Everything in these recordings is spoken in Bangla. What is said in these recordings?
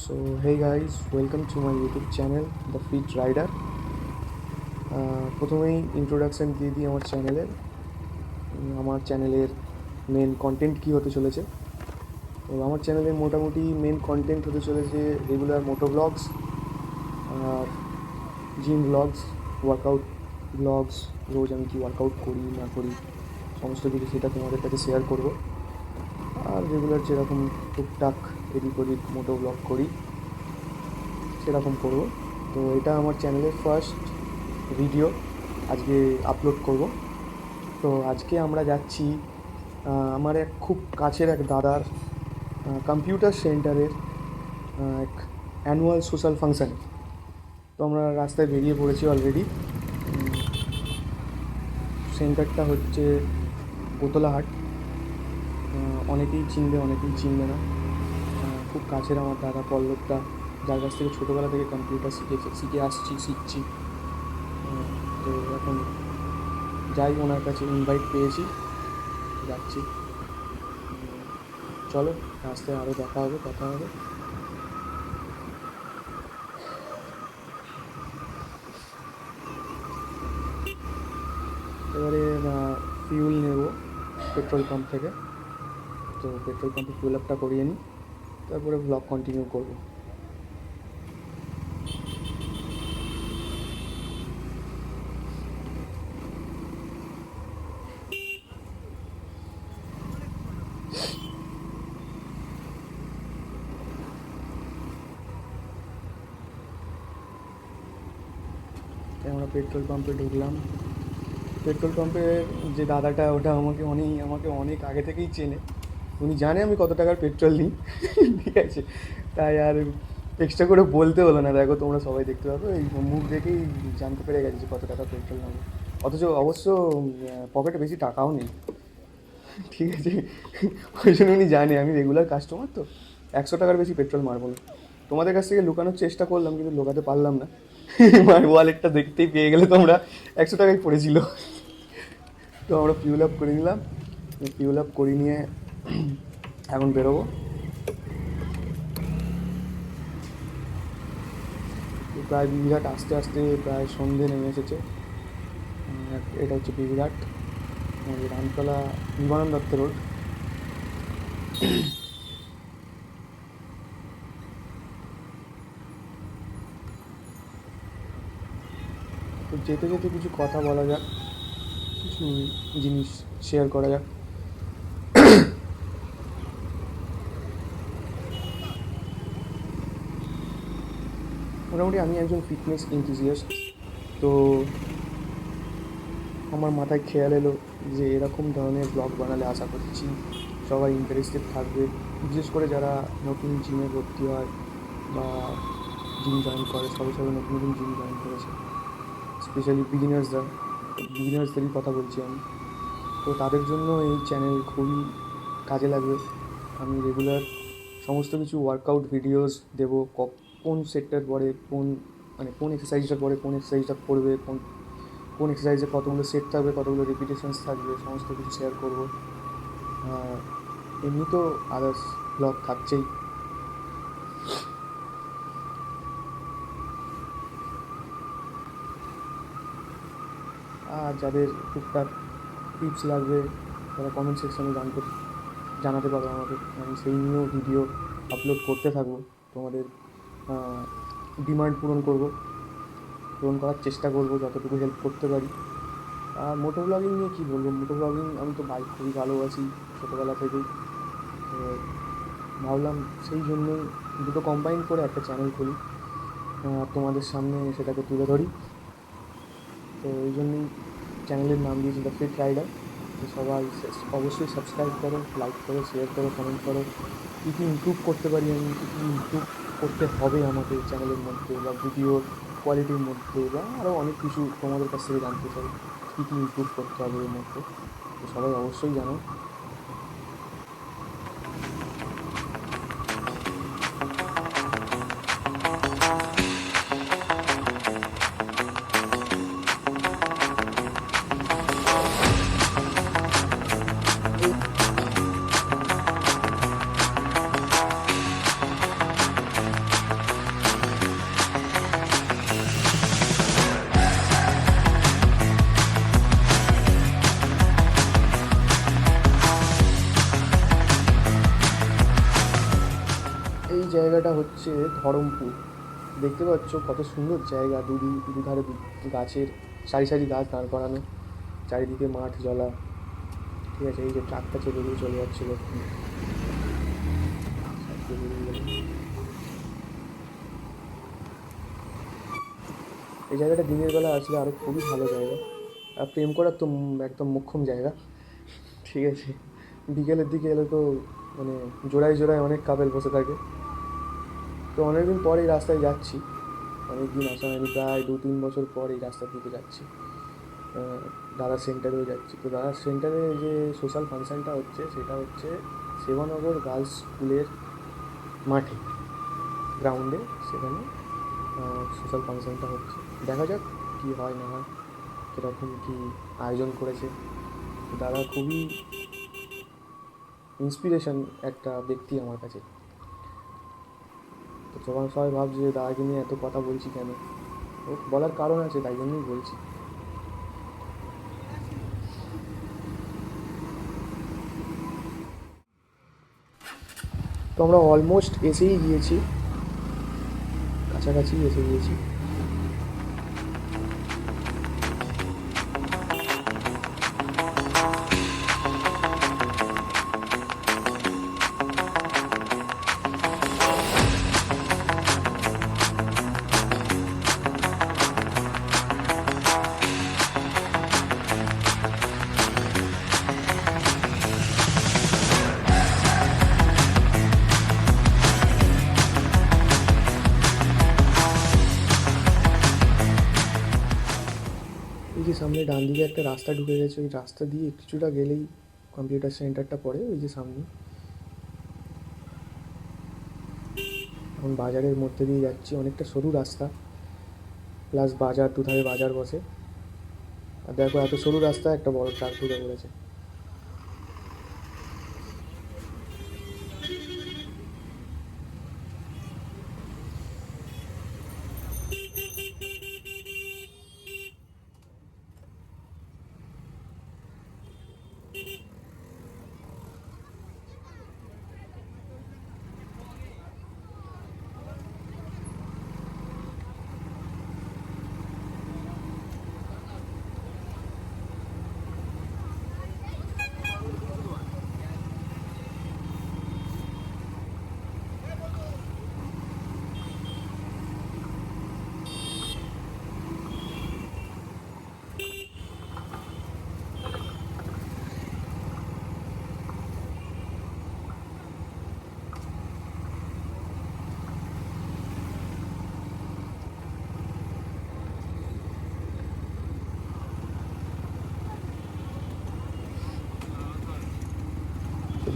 So hey guys, welcome to my YouTube channel, The Fit Rider. প্রথমেই ইন্ট্রোডাকশান দিয়ে দিই আমার চ্যানেলের মেন কন্টেন্ট কী হতে চলেছে। তো আমার চ্যানেলের মোটামুটি মেন কন্টেন্ট হতে চলেছে রেগুলার মোটো ব্লগস আর জিম ব্লগস, ওয়ার্কআউট ব্লগস, রোজ আমি কি ওয়ার্কআউট করি না করি সমস্ত কিছু সেটা তোমাদের কাছে শেয়ার করব। আর রেগুলার যেরকম টুকটাক এদিক ওদিক মোটো ব্লগ করি সেরকম করব। তো এটা আমার চ্যানেলের ফার্স্ট ভিডিও আজকে আপলোড করব। তো আজকে আমরা যাচ্ছি আমার এক খুব কাছের এক দাদার কম্পিউটার সেন্টারের এক অ্যানুয়াল সোশ্যাল ফাংশানে। তো আমরা রাস্তায় বেরিয়ে পড়েছি অলরেডি। সেন্টারটা হচ্ছে গোতলাহাট। অনেকেই চিনবে, অনেকেই চিনবে না। খুব কাছের আমার দাদা পল্লবদা, যার কাছ থেকে ছোটোবেলা থেকে কম্পিউটার শিখছি। তো এখন যাই, ওনার কাছে ইনভাইট পেয়েছি, যাচ্ছি। চলো, রাস্তায় আরও কথা হবে। এবারে ফিউল নেব পেট্রোল পাম্প থেকে। তো পেট্রোল পাম্পে ফিউল আপটা করিয়ে নিই, তারপরে ব্লগ কন্টিনিউ করবো। আমরা পেট্রোল পাম্পে ঢুকলাম। পেট্রোল পাম্পের যে দাদাটা, ওটা আমাকে অনেক আগে থেকেই চেনে। উনি জানে আমি কত টাকার পেট্রোল নিই, ঠিক আছে? তাই আর এক্সট্রা করে বলতে হলো না। দেখো, তোমরা সবাই দেখতে পাবে, এই মুখ দেখেই জানতে পেরে গেছে যে কত টাকা পেট্রোল নেবো। অথচ অবশ্য পকেটে বেশি টাকাও নেই, ঠিক আছে? ওই জন্য উনি জানে আমি রেগুলার কাস্টমার, তো 100 টাকার বেশি পেট্রোল মারবো না। তোমাদের কাছ থেকে লুকানোর চেষ্টা করলাম, কিন্তু লুকাতে পারলাম না। আমার ওয়ালেটটা দেখতেই পেয়ে গেলে তোমরা, 100 টাকাই পড়েছিল। তো আমরা ফিউল আপ করে নিলাম। ফিউল আপ করে নিয়ে এখন বেরোবো। প্রায় বিবিঘাট আস্তে আস্তে প্রায় সন্ধে নেমে এসেছে। এটা হচ্ছে বিবিঘাট, রামতলা বিমানন দত্ত রোড। তো যেতে যেতে কিছু কথা বলা যাক, কিছু জিনিস শেয়ার করা যাক। মোটামুটি আমি একজন ফিটনেস এনথুজিয়াস্ট। তো আমার মাথায় খেয়াল এলো যে এরকম ধরনের ব্লগ বানালে আশা করছি সবাই ইন্টারেস্টেড থাকবে, বিশেষ করে যারা নতুন জিমে ভর্তি হয় বা জিম জয়েন করে, সবে নতুন জিম জয়েন করেছে, স্পেশালি বিগিনার্সদেরই কথা বলছি আমি। তো তাদের জন্য এই চ্যানেল খুবই কাজে লাগবে। আমি রেগুলার সমস্ত কিছু ওয়ার্কআউট ভিডিওস দেবো, কোন সেটটার পরে কোন এক্সারসাইজটার পরে কোন এক্সারসাইজটা করবে, কোন এক্সারসাইজে কতগুলো সেট থাকবে, কতগুলো রিপিটেশনস থাকবে, সমস্ত কিছু শেয়ার করবো। এমনি তো আদার্স ব্লগ থাকছেই। আর যাদের টুকটাক টিপস লাগবে তারা কমেন্ট সেকশনে জানাতে পারো আমাকে। আমি সেই নিয়েও ভিডিও আপলোড করতে থাকবো। তোমাদের ডিমান্ড পূরণ করার চেষ্টা করবো, যতটুকু হেল্প করতে পারি। আর মোটো ব্লগিং নিয়ে কী বলবো, মোটো ব্লগিং আমি তো বাইক খুবই ভালোবাসি ছোটোবেলা থেকেই। তো ভাবলাম সেই জন্যই দুটো কম্বাইন করে একটা চ্যানেল খুলি, তোমাদের সামনে সেটাকে তুলে ধরি। তো এই জন্যই চ্যানেলের নাম দিয়েছি দ্য ফিট রাইডার। তো সবাই অবশ্যই সাবস্ক্রাইব করো, লাইক করো, শেয়ার করো, কমেন্ট করো। কী কী ইমপ্রুভ করতে পারি আমি, কী কী ইমপ্রুভ করতে হবে আমাকে চ্যানেলের মধ্যে বা ভিডিওর কোয়ালিটির মধ্যে, বা আরও অনেক কিছু তোমাদের কাছ থেকে জানতে চাই কী কী ইমপ্রুভ করতে হবে এর মধ্যে। তো সবাই অবশ্যই জানো। জায়গাটা হচ্ছে ধরমপুর। দেখতে পাচ্ছ কত সুন্দর জায়গা, দুধারে গাছের সারি সারি গাছ দাঁড় করানো, চারিদিকে মাঠ জলা। ঠিক আছে, এই যে ট্রাকটা চেপে দিয়ে চলে যাচ্ছিলো। এই জায়গাটা দিনের বেলা আসলে আরও খুবই ভালো জায়গা, আর প্রেম করার তো একদম মোক্ষম জায়গা। ঠিক আছে, বিকেলের দিকে এলে তো মানে জোড়ায় জোড়ায় অনেক কাপেল বসে থাকে। তো অনেকদিন পর এই রাস্তায় যাচ্ছি, অনেক দিন আসা হয়নি, প্রায় 2-3 বছর পর এই রাস্তার দিকে যাচ্ছি। দাদার সেন্টারেও যাচ্ছি। তো দাদার সেন্টারে যে সোশ্যাল ফাংশানটা হচ্ছে সেটা হচ্ছে সেবানগর গার্লস স্কুলের মাঠে, গ্রাউন্ডে, সেখানে সোশ্যাল ফাংশানটা হচ্ছে। দেখা যাক কী হয় না হয়, কীরকম কী আয়োজন করেছে। দাদা খুবই ইন্সপিরেশন একটা ব্যক্তি আমার কাছে। তো যখন সবাই ভাবছে যে দাদাকে নিয়ে এত কথা বলছি কেন, ও বলার কারণ আছে, তাই জন্যই বলছি। তো আমরা অলমোস্ট এসেই গিয়েছি, কাছাকাছি এসে গিয়েছি। এই যে সামনে ডান দিকে একটা রাস্তা ঢুকে গেছে, ওই রাস্তা দিয়ে কিছুটা গেলেই কম্পিউটার সেন্টারটা পড়ে, ওই যে সামনে। এখন বাজারের মধ্যে দিয়ে যাচ্ছি, অনেকটা সরু রাস্তা, প্লাস বাজার, দুধারে বাজার বসে। আর দেখো, এত সরু রাস্তা একটা বড় ট্রাক ঢুকে পড়েছে।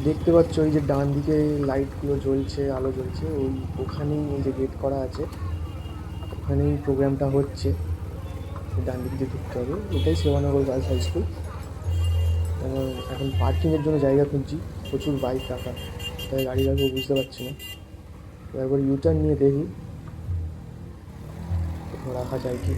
দেখতে পাচ্ছ ওই যে ডান দিকে লাইটগুলো জ্বলছে, আলো জ্বলছে, ওখানেই এই যে গেট করা আছে, ওখানেই প্রোগ্রামটা হচ্ছে। ডান দিক দিয়ে ঢুকতে হবে, এটাই সেবানগর গার্লস হাই স্কুল। এখন পার্কিংয়ের জন্য জায়গা খুঁজছি, প্রচুর বাইক রাখা, তাই গাড়ি রাখবো বুঝতে পারছি না। একবার ইউটার্ন নিয়ে দেখি কোথাও রাখা যায় কি।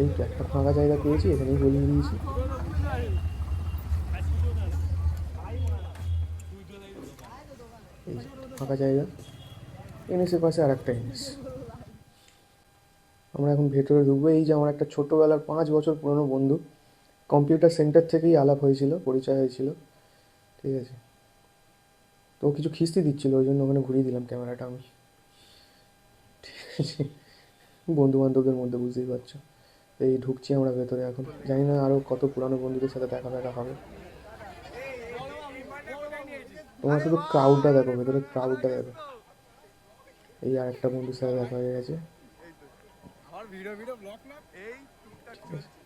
এই তো একটা ফাঁকা জায়গা পেয়েছি, এখানেই বলিয়ে দিয়েছি। এই যে ফাঁকা জায়গা, এনএসের পাশে আর একটা এনএস। আমরা এখন ভেতরে ঢুকবো। এই যে আমার একটা ছোটোবেলার 5 বছর পুরনো বন্ধু, কম্পিউটার সেন্টার থেকেই আলাপ হয়েছিল, পরিচয় হয়েছিল। ঠিক আছে, তো ও কিছু খিস্তি দিচ্ছিলো, ওই জন্য ওখানে ঘুরিয়ে দিলাম ক্যামেরাটা আমি। ঠিক আছে, বন্ধু বান্ধবদের মধ্যে বুঝতেই পারছো। এই ঢুকছি আমরা ভেতরে, এখন জানি না আরও কত পুরানো বন্ধুদের সাথে দেখা হবে। তোমার শুধু ক্রাউডটা দেখো, ভেতরে ক্রাউডটা দেখো। এই আর একটা বন্ধুর সাথে দেখা হয়ে গেছে।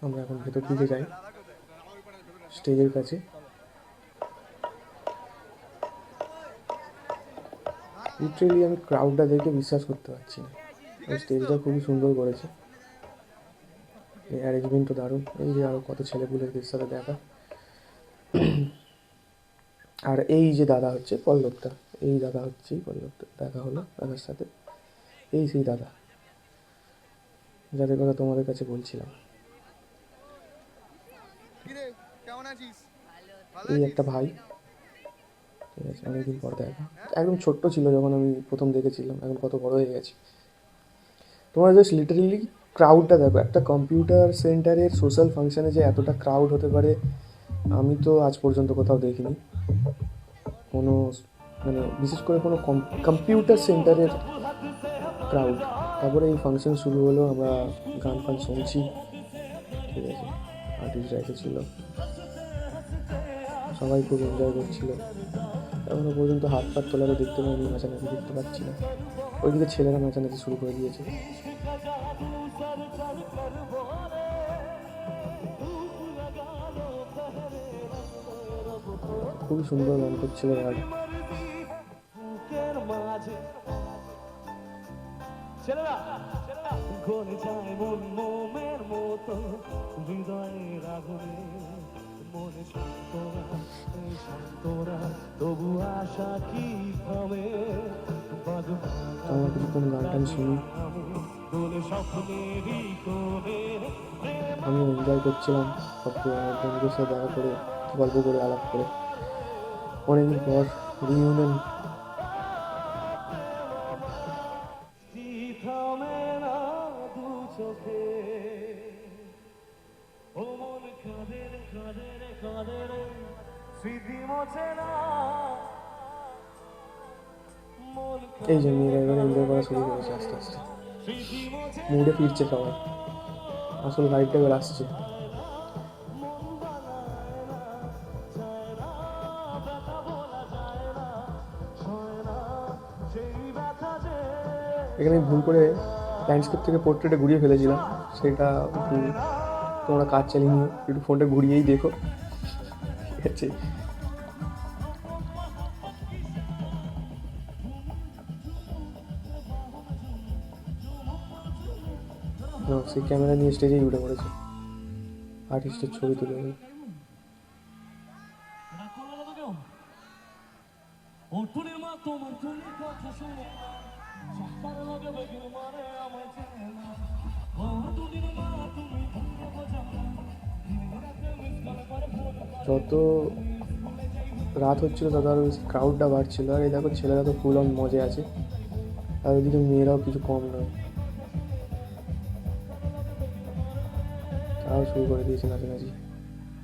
আমরা এখন ভেতর দিকে যাই, স্টেজের কাছে। লিটারেলি আমি ক্রাউডটা দেখে বিশ্বাস করতে পারছি না। এই স্টেজটা খুবই সুন্দর করেছে, এই অ্যারেঞ্জমেন্টও দারুণ। এই যে আরও কত ছেলেপুলেদের সাথে দেখা। আর এই যে দাদা হচ্ছে পল্লবদা, এই দাদা হচ্ছেই পল্লবদা, দেখা হলো দাদার সাথে, এই সেই দাদা। যাদের কথা তোমাদের কাছে বলছিলাম। কিরে কেমন আছিস? ভালো এই আছিস? একটা ভাই, ঠিক আছে, অনেকদিন পর দেখা। একদম ছোট্ট ছিল যখন আমি প্রথম দেখেছিলাম, এখন কত বড় হয়ে গেছে। তোমরা জাস্ট লিটারেলি ক্রাউডটা দেখো, একটা কম্পিউটার সেন্টারের সোশ্যাল ফাংশনে যে এতটা ক্রাউড হতে পারে আমি তো আজ পর্যন্ত কোথাও দেখিনি। কোনো মানে বিশেষ করে কোনো কম্পিউটার সেন্টারের ক্রাউড। তারপরে এই ফাংশন শুরু হলো, আমরা গান ফান শুনছি, ঠিক আছে, আর্টিস্টরা এসেছিলো, সবাই খুব এনজয় করছিল। এখনও পর্যন্ত হাত পাত তোলারও দেখতে পাইনি, নাচানাচি দেখতে পাচ্ছি না। ওইদিকে ছেলেরা নাচানাচি শুরু করে দিয়েছে। খুবই সুন্দর গান করছিল আর ছেলেরা গলে যায় মন মোমের মতো হৃদয়ের আগুনে মনে শান্তরা তবু আশা কি থামে আমরা কিছুক্ষণ গান টান শুনি, দোলে স্বপ্নেরই কোণে আমি এনজয় করছিলাম সব আমার বন্ধুদের সাথে দেখা করে, গল্প করে, আলাপ করে। অনেকদিন পর রিইউনিয়ন। থামে না দু চোখে ও মন কাঁদে রে কাঁদে রে কাঁদে রে স্মৃতি মোছে না মন এই যে মেয়েরা এবার এনজয় করা শুরু করেছে আস্তে আস্তে, স্মৃতি মোছে মুডে ফিরছে সবাই, আসল ভাইবটা এবার আসছে। এখানে আমি ভুল করে ল্যান্ডস্কেপ থেকে পোর্ট্রেটে ঘুরিয়ে ফেলেছিলাম, সেটা একটু তোমরা কাজ চালিয়ে নিও, একটু ফোনটা ঘুরিয়েই দেখো, ঠিক আছে। সেই ক্যামেরা নিয়ে স্টেজেই উঠে পড়েছে, আর্টিস্টের ছবি তুলে দেবে। ওঠুনের মা তোমার তুমি কথা শুনে সবার লগে বেগির মারে আমার চেনে না ওঠুনের মা তুমি ভুলে বোঝাও যত রাত হচ্ছিল তত আরও বেশি ক্রাউডটা বাড়ছিল, আর এই দেখো ছেলেরা তো ফুল অন মজে আছে, আর ওদিকে মেয়েরাও কিছু কম নয়, তারাও শুরু করে দিয়েছে নাচানাচি।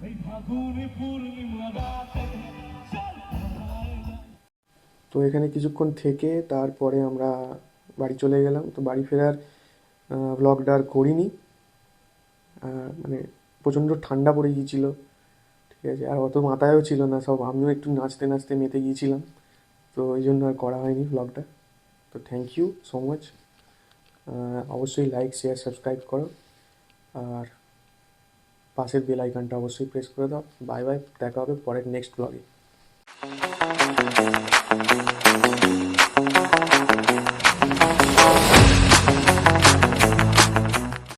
এই ফাগুনে পূর্ণিমা রাতে তো এখানে কিছুক্ষণ থেকে তারপরে আমরা বাড়ি চলে গেলাম। তো বাড়ি ফেরার ব্লগটা আর করিনি, মানে প্রচণ্ড ঠান্ডা পড়ে গিয়েছিল, ঠিক আছে, আর অত মাথায়ও ছিল না, সব আমিও একটু নাচতে নাচতে মেতে গিয়েছিলাম, তো ওই জন্য আর করা হয়নি ব্লগটা। তো থ্যাংক ইউ সো মাচ, অবশ্যই লাইক শেয়ার সাবস্ক্রাইব করো, আর পাশের বেল আইকনটা অবশ্যই প্রেস করে দাও। বাই বাই, দেখা হবে পরের নেক্সট ব্লগে।